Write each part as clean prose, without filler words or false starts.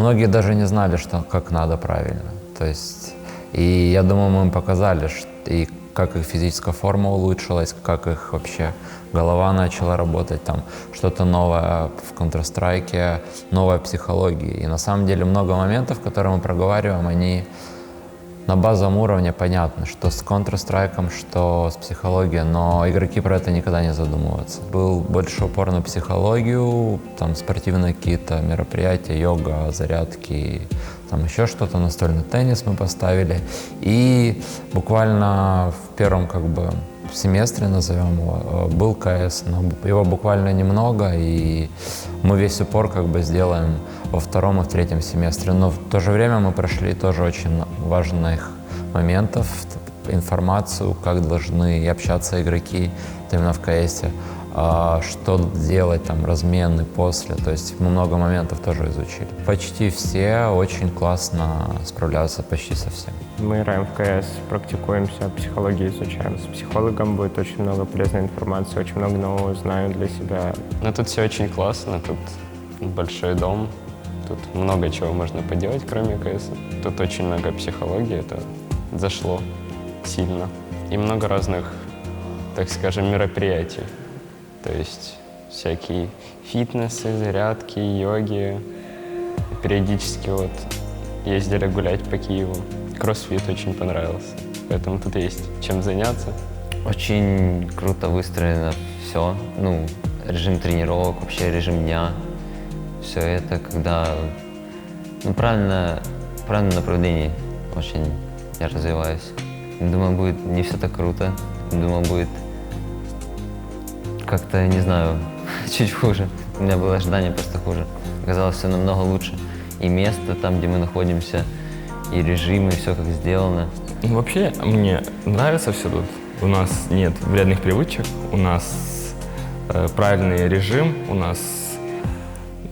многие даже не знали, что, как надо правильно. То есть, и я думаю, мы им показали, и как их физическая форма улучшилась, как их вообще голова начала работать, там что-то новое в Counter-Strike, новая психология. И на самом деле много моментов, которые мы проговариваем, они на базовом уровне понятно, что с Counter-Strike, что с психологией, но игроки про это никогда не задумываются. Был больше упор на психологию, там спортивные какие-то мероприятия, йога, зарядки, там еще что-то, настольный теннис мы поставили. И буквально в первом семестре, назовем его, был КС, но его буквально немного, и мы весь упор сделаем во втором и в третьем семестре. Но в то же время мы прошли тоже очень важных моментов, информацию, как должны общаться игроки именно в КСе, что делать, там, размены после, то есть мы много моментов тоже изучили. Почти все очень классно справляются, почти со всем. Мы играем в КС, практикуемся, психологию изучаем. С психологом будет очень много полезной информации, очень много нового узнаю для себя. Но тут все очень классно, тут большой дом, тут много чего можно поделать, кроме КС. Тут очень много психологии, это зашло сильно. И много разных, так скажем, мероприятий. То есть всякие фитнесы, зарядки, йоги. Периодически ездили гулять по Киеву. Кроссфит очень понравился, поэтому тут есть чем заняться. Очень круто выстроено все, режим тренировок, вообще режим дня. Все это, когда правильное направление очень я развиваюсь. Думаю, будет не все так круто, думаю, будет как-то, не знаю, чуть хуже. У меня было ожидание просто хуже. Оказалось, все намного лучше. И место там, где мы находимся, и режим, и все как сделано. Вообще, мне нравится все тут. У нас нет вредных привычек, у нас правильный режим, у нас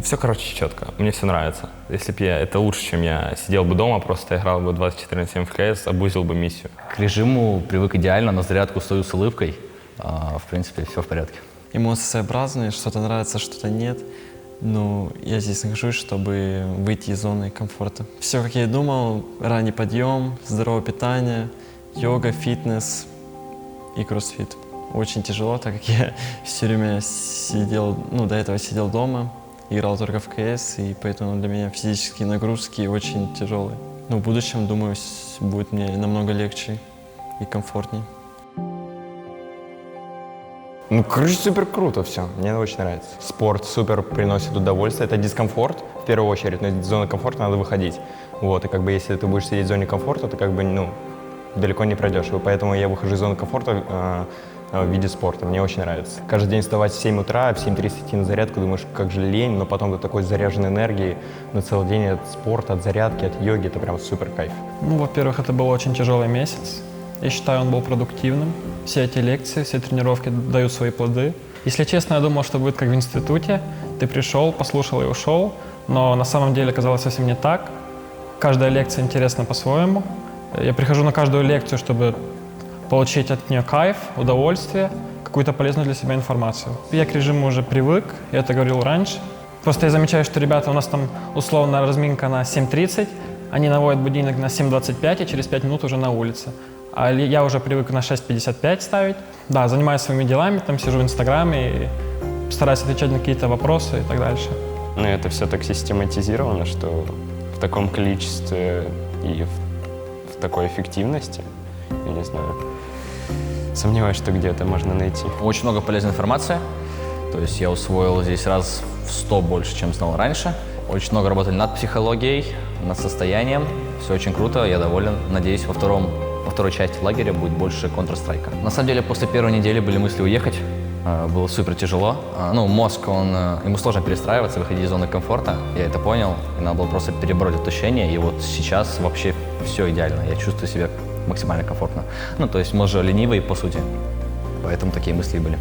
все, четко. Мне все нравится. Если бы это лучше, чем я сидел бы дома, просто играл бы 24/7 в КС, обузил бы миссию. К режиму привык идеально, на зарядку стою с улыбкой. В принципе, все в порядке. Эмоции своеобразные, что-то нравится, что-то нет. Но я здесь нахожусь, чтобы выйти из зоны комфорта. Все, как я и думал, ранний подъем, здоровое питание, йога, фитнес и кроссфит. Очень тяжело, так как я все время сидел, до этого сидел дома, играл только в КС, и поэтому для меня физические нагрузки очень тяжелые. Но в будущем, думаю, будет мне намного легче и комфортнее. Супер круто все, мне очень нравится. Спорт супер приносит удовольствие, это дискомфорт в первую очередь, но из зоны комфорта надо выходить. И если ты будешь сидеть в зоне комфорта, ты далеко не пройдешь. И поэтому я выхожу из зоны комфорта в виде спорта, мне очень нравится. Каждый день вставать в 7 утра, в 7:30 идти на зарядку, думаешь, как же лень, но потом ты такой заряженной энергией на целый день от спорта, от зарядки, от йоги, это прям супер кайф. Во-первых, это был очень тяжелый месяц. Я считаю, он был продуктивным. Все эти лекции, все тренировки дают свои плоды. Если честно, я думал, что будет как в институте. Ты пришел, послушал и ушел. Но на самом деле оказалось совсем не так. Каждая лекция интересна по-своему. Я прихожу на каждую лекцию, чтобы получить от нее кайф, удовольствие, какую-то полезную для себя информацию. Я к режиму уже привык, я это говорил раньше. Просто я замечаю, что ребята, у нас там условно разминка на 7:30, они наводят будильник на 7:25 и через 5 минут уже на улице. А я уже привык на 6:55 ставить. Да, занимаюсь своими делами, там сижу в Инстаграме и стараюсь отвечать на какие-то вопросы и так дальше. Но это все так систематизировано, что в таком количестве и в такой эффективности, я не знаю, сомневаюсь, что где-то можно найти. Очень много полезной информации. То есть я усвоил здесь раз в 100 больше, чем знал раньше. Очень много работали над психологией, над состоянием. Все очень круто, я доволен. Надеюсь, во второй части лагеря будет больше Counter-Strike. На самом деле, после первой недели были мысли уехать. Было супер тяжело. Мозг, ему сложно перестраиваться, выходить из зоны комфорта. Я это понял, и надо было просто перебороть отощение. И вот сейчас вообще все идеально. Я чувствую себя максимально комфортно. То есть мозг же ленивый, по сути. Поэтому такие мысли и были.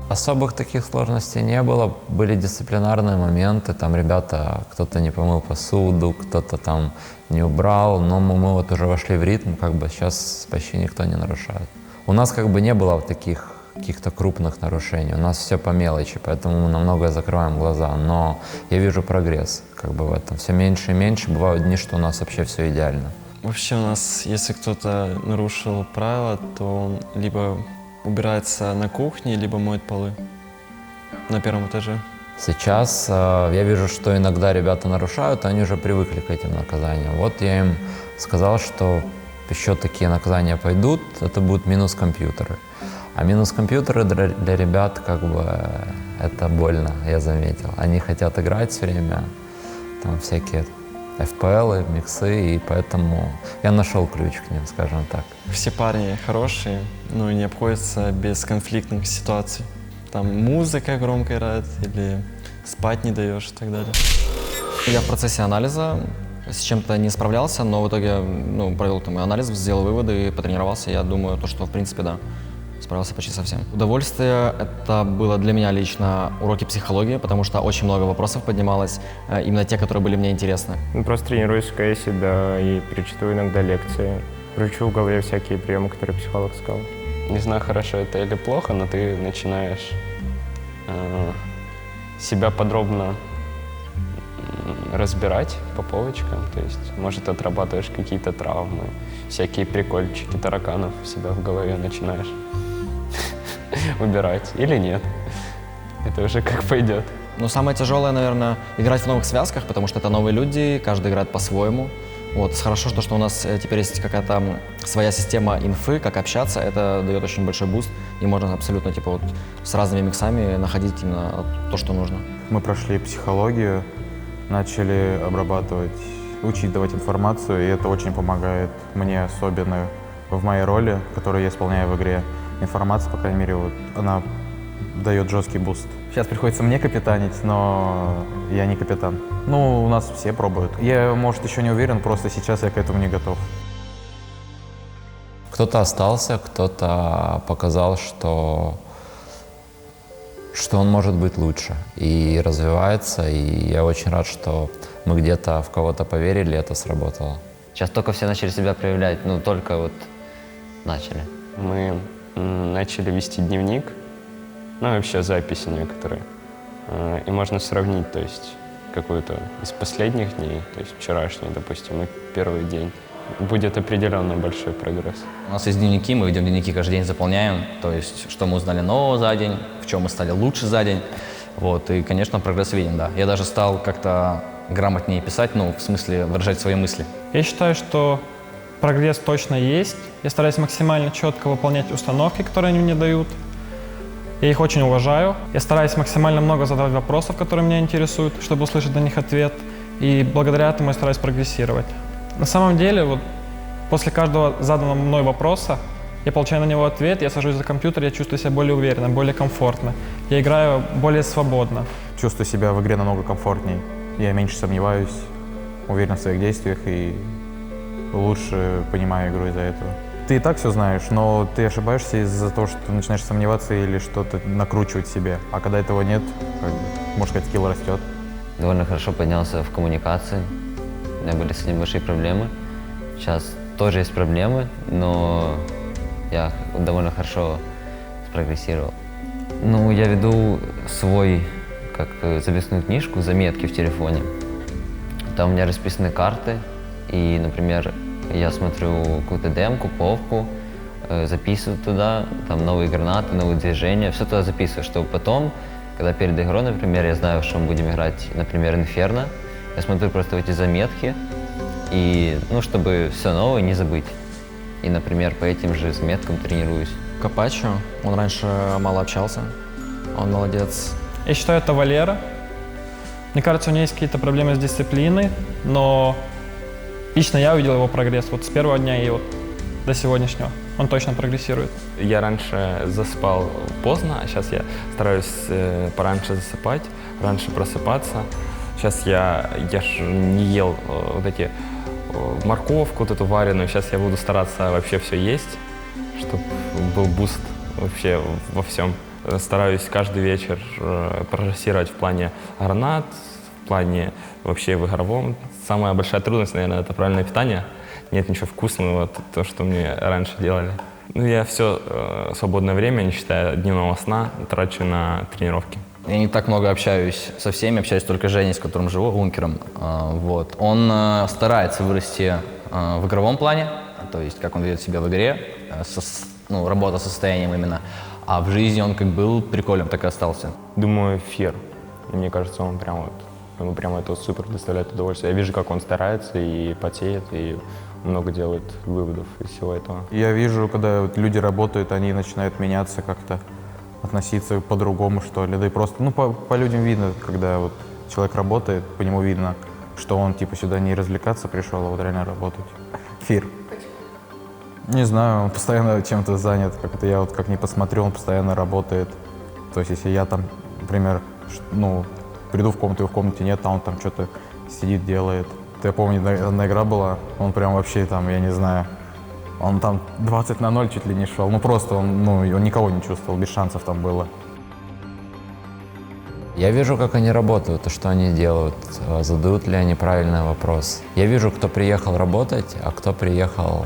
Особых таких сложностей не было. Были дисциплинарные моменты. Там ребята, кто-то не помыл посуду, кто-то там не убрал. Но мы уже вошли в ритм, сейчас почти никто не нарушает. У нас не было таких каких-то крупных нарушений. У нас все по мелочи, поэтому мы на многое закрываем глаза. Но я вижу прогресс как бы в этом. Все меньше и меньше. Бывают дни, что у нас вообще все идеально. Вообще у нас, если кто-то нарушил правила, то он либо убирается на кухне, либо моет полы на первом этаже. Сейчас я вижу, что иногда ребята нарушают, они уже привыкли к этим наказаниям. Вот я им сказал, что еще такие наказания пойдут, это будут минус компьютеры. А минус компьютеры для ребят как бы это больно, я заметил. Они хотят играть все время, там всякие FPL, миксы, и поэтому я нашел ключ к ним, скажем так. Все парни хорошие, но не обходятся без конфликтных ситуаций. Там музыка громко играет или спать не даешь и так далее. Я в процессе анализа с чем-то не справлялся, но в итоге провел там анализ, сделал выводы и потренировался. Я думаю, что в принципе, да, справился почти со всем. Удовольствие — это было для меня лично уроки психологии, потому что очень много вопросов поднималось, именно те, которые были мне интересны. Просто тренируюсь в КСе, да, и перечитываю иногда лекции. Кручу в голове всякие приемы, которые психолог сказал. Не знаю, хорошо это или плохо, но ты начинаешь себя подробно разбирать по полочкам, то есть, может, отрабатываешь какие-то травмы, всякие прикольчики тараканов у себя в голове начинаешь убирать или нет. Это уже как пойдет. Но самое тяжелое, наверное, играть в новых связках, потому что это новые люди, каждый играет по-своему. Вот. Хорошо, что у нас теперь есть какая-то своя система инфы, как общаться, это дает очень большой буст, и можно абсолютно с разными миксами находить именно то, что нужно. Мы прошли психологию, начали обрабатывать, учить давать информацию, и это очень помогает мне, особенно в моей роли, которую я исполняю в игре. Информация, по крайней мере, она дает жесткий буст. Сейчас приходится мне капитанить, но я не капитан. Ну, у нас все пробуют. Я, может, еще не уверен, просто сейчас я к этому не готов. Кто-то остался, кто-то показал, что он может быть лучше и развивается, и я очень рад, что мы где-то в кого-то поверили, и это сработало. Сейчас только все начали себя проявлять, только начали. Мы начали вести дневник, вообще записи некоторые, и можно сравнить, то есть какую-то из последних дней, то есть вчерашний, допустим, и первый день. Будет определенно большой прогресс. У нас есть дневники, мы ведем дневники, каждый день заполняем, то есть что мы узнали нового за день, в чем мы стали лучше за день. И, конечно, прогресс виден, да. Я даже стал как-то грамотнее писать, в смысле выражать свои мысли. Я считаю, что прогресс точно есть. Я стараюсь максимально четко выполнять установки, которые они мне дают. Я их очень уважаю. Я стараюсь максимально много задавать вопросов, которые меня интересуют, чтобы услышать на них ответ. И благодаря этому я стараюсь прогрессировать. На самом деле, после каждого заданного мной вопроса я получаю на него ответ, я сажусь за компьютер, я чувствую себя более уверенно, более комфортно. Я играю более свободно. Чувствую себя в игре намного комфортней. Я меньше сомневаюсь, уверен в своих действиях и лучше понимаю игру из-за этого. Ты и так все знаешь, но ты ошибаешься из-за того, что ты начинаешь сомневаться или что-то накручивать себе. А когда этого нет, можно сказать, скилл растет. Довольно хорошо поднялся в коммуникации. У меня были с этим большие проблемы. Сейчас тоже есть проблемы, но я довольно хорошо спрогрессировал. Я веду свой, записную книжку, заметки в телефоне. Там у меня расписаны карты, и, например, я смотрю какую-то демку, повку, записываю туда, там новые гранаты, новые движения, все туда записываю, чтобы потом, когда перед игрой, например, я знаю, что мы будем играть, например, Инферно, я смотрю просто в эти заметки, и, чтобы все новое не забыть. И, например, по этим же заметкам тренируюсь. Капачо, он раньше мало общался, он молодец. Я считаю, это Валера. Мне кажется, у него есть какие-то проблемы с дисциплиной, но лично я увидел его прогресс с первого дня и до сегодняшнего. Он точно прогрессирует. Я раньше засыпал поздно, а сейчас я стараюсь пораньше засыпать, раньше просыпаться. Сейчас я ж не ел эти морковку эту вареную, сейчас я буду стараться вообще все есть, чтобы был буст вообще во всем. Стараюсь каждый вечер прогрессировать в плане гранат, в плане вообще в игровом. Самая большая трудность, наверное, это правильное питание. Нет ничего вкусного, то, что мне раньше делали. Ну, я все свободное время, не считая дневного сна, трачу на тренировки. Я не так много общаюсь со всеми, общаюсь только с Женей, с которым живу, Лункером. Вот. Он старается вырасти в игровом плане, то есть как он ведет себя в игре, работа со состоянием именно. А в жизни он как был прикольным, так и остался. Думаю, Фир. И мне кажется, ему прям это супер доставляет удовольствие. Я вижу, как он старается и потеет, и много делает выводов из всего этого. Я вижу, когда вот люди работают, они начинают меняться как-то, относиться по-другому, что ли. Да и просто, по людям видно, когда вот человек работает, по нему видно, что он типа сюда не развлекаться пришел, а вот реально работать. Фир. Не знаю, он постоянно чем-то занят. Как-то я вот как ни посмотрю, он постоянно работает. То есть если я там, например, приду в комнату, его в комнате нет, а он там что-то сидит, делает. Я помню, одна игра была, он прям вообще там, я не знаю, он там 20-0 чуть ли не шел. Просто он никого не чувствовал, без шансов там было. Я вижу, как они работают и что они делают, задают ли они правильный вопрос. Я вижу, кто приехал работать, а кто приехал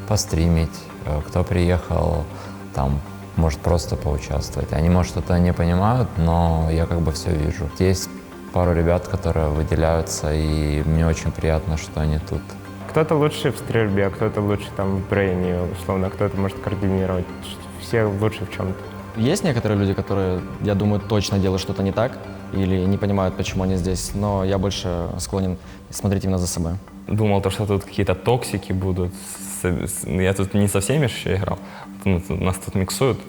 постримить, кто приехал там, может, просто поучаствовать. Они, может, что-то не понимают, но я как бы все вижу. Есть пару ребят, которые выделяются, и мне очень приятно, что они тут. Кто-то лучше в стрельбе, а кто-то лучше там в брейне, условно, кто-то может координировать. Все лучше в чем-то. Есть некоторые люди, которые, я думаю, точно делают что-то не так или не понимают, почему они здесь, но я больше склонен смотреть именно за собой. Думал, что тут какие-то токсики будут. Я тут не со всеми еще играл. Нас тут миксуют.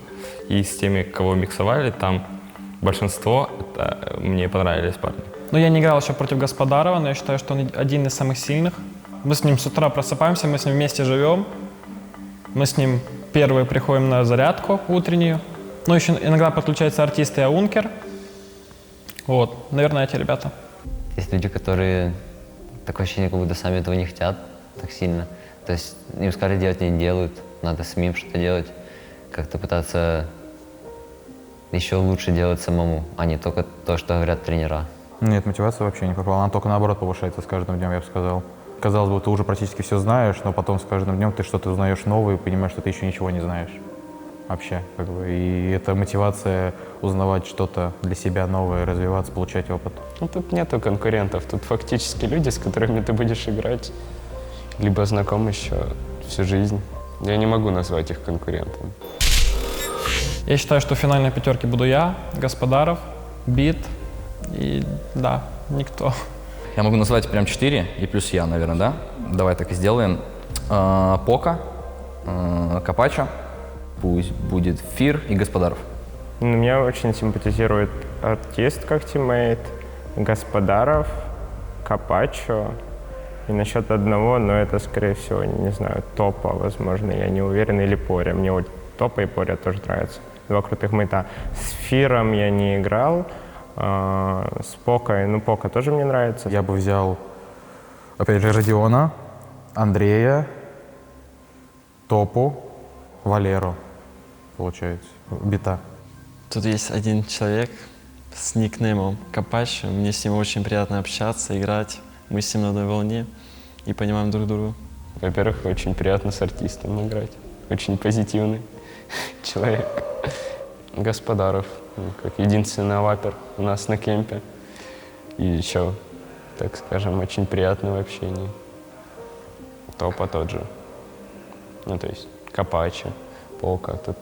И с теми, кого миксовали, там большинство мне понравились парни. Я не играл еще против Господарова, но я считаю, что он один из самых сильных. Мы с ним с утра просыпаемся, мы с ним вместе живем. Мы с ним первые приходим на зарядку утреннюю. Еще иногда подключаются артисты и Аункер. Вот, наверное, эти ребята. Есть люди, которые такое ощущение, как будто сами этого не хотят так сильно. То есть им сказали делать, они не делают. Надо самим что-то делать. Как-то пытаться еще лучше делать самому, а не только то, что говорят тренера. Нет, мотивация вообще не пропала. Она только наоборот повышается с каждым днем, я бы сказал. Казалось бы, ты уже практически все знаешь, но потом с каждым днем ты что-то узнаешь новое и понимаешь, что ты еще ничего не знаешь. Вообще, И это мотивация узнавать что-то для себя новое, развиваться, получать опыт. Тут нету конкурентов, тут фактически люди, с которыми ты будешь играть, либо знаком еще всю жизнь. Я не могу назвать их конкурентами. Я считаю, что в финальной пятерке буду я, Господаров, Бит и, да, никто. Я могу назвать прям 4 и плюс я, наверное, да? Давай так и сделаем. Пока, Капачо, пусть будет Фир и Господаров. Меня очень симпатизирует артист как тиммейт, Господаров, Капачо. И насчет одного, но это, скорее всего, не знаю, Топа, возможно, я не уверен, или Поря. Мне вот Топа и Поря тоже нравятся. Два крутых мейта. С Фиром я не играл, с Покой, Пока тоже мне нравится. Я бы взял, опять же, Родиона, Андрея, Топу, Валеру, получается, Бита. Тут есть один человек с никнеймом Капачо. Мне с ним очень приятно общаться, играть. Мы с ним на одной волне и понимаем друг друга. Во-первых, очень приятно с артистом играть. Очень позитивный человек. Господаров, как единственный авапер у нас на кемпе. И еще, так скажем, очень приятный в общении. Топа тот же. То есть Капачо, Пока. Тут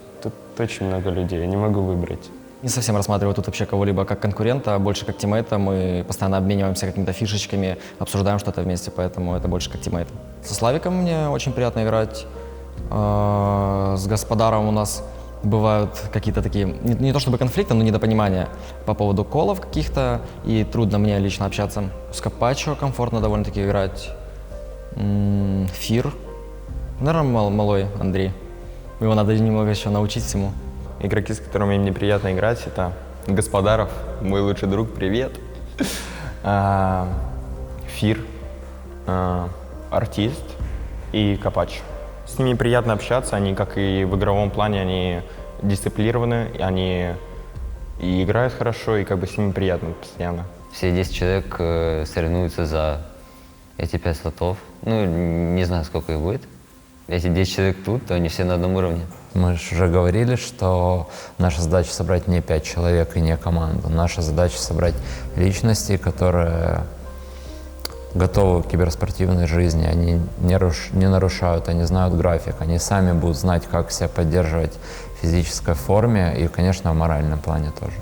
очень много людей, я не могу выбрать. Не совсем рассматриваю тут вообще кого-либо как конкурента, а больше как тиммейта. Мы постоянно обмениваемся какими-то фишечками, обсуждаем что-то вместе, поэтому это больше как тиммейт. Со Славиком мне очень приятно играть. С Господаром у нас бывают какие-то такие, не то чтобы конфликты, но недопонимания по поводу колов каких-то, и трудно мне лично общаться. С Капачо комфортно довольно-таки играть. Фир. Наверное, малой Андрей. Его надо немного еще научить всему. Игроки, с которыми мне приятно играть, это Господаров, мой лучший друг, привет. Фир, артист и Капач. С ними приятно общаться, они, как и в игровом плане, они дисциплинированы, они и играют хорошо, и как бы с ними приятно постоянно. Все 10 человек соревнуются за эти 5 слотов. Не знаю, сколько их будет. Если 10 человек тут, то они все на одном уровне. Мы же уже говорили, что наша задача собрать не 5 человек и не команду. Наша задача собрать личности, которые готовы к киберспортивной жизни. Они не нарушают, они знают график, они сами будут знать, как себя поддерживать в физической форме и, конечно, в моральном плане тоже.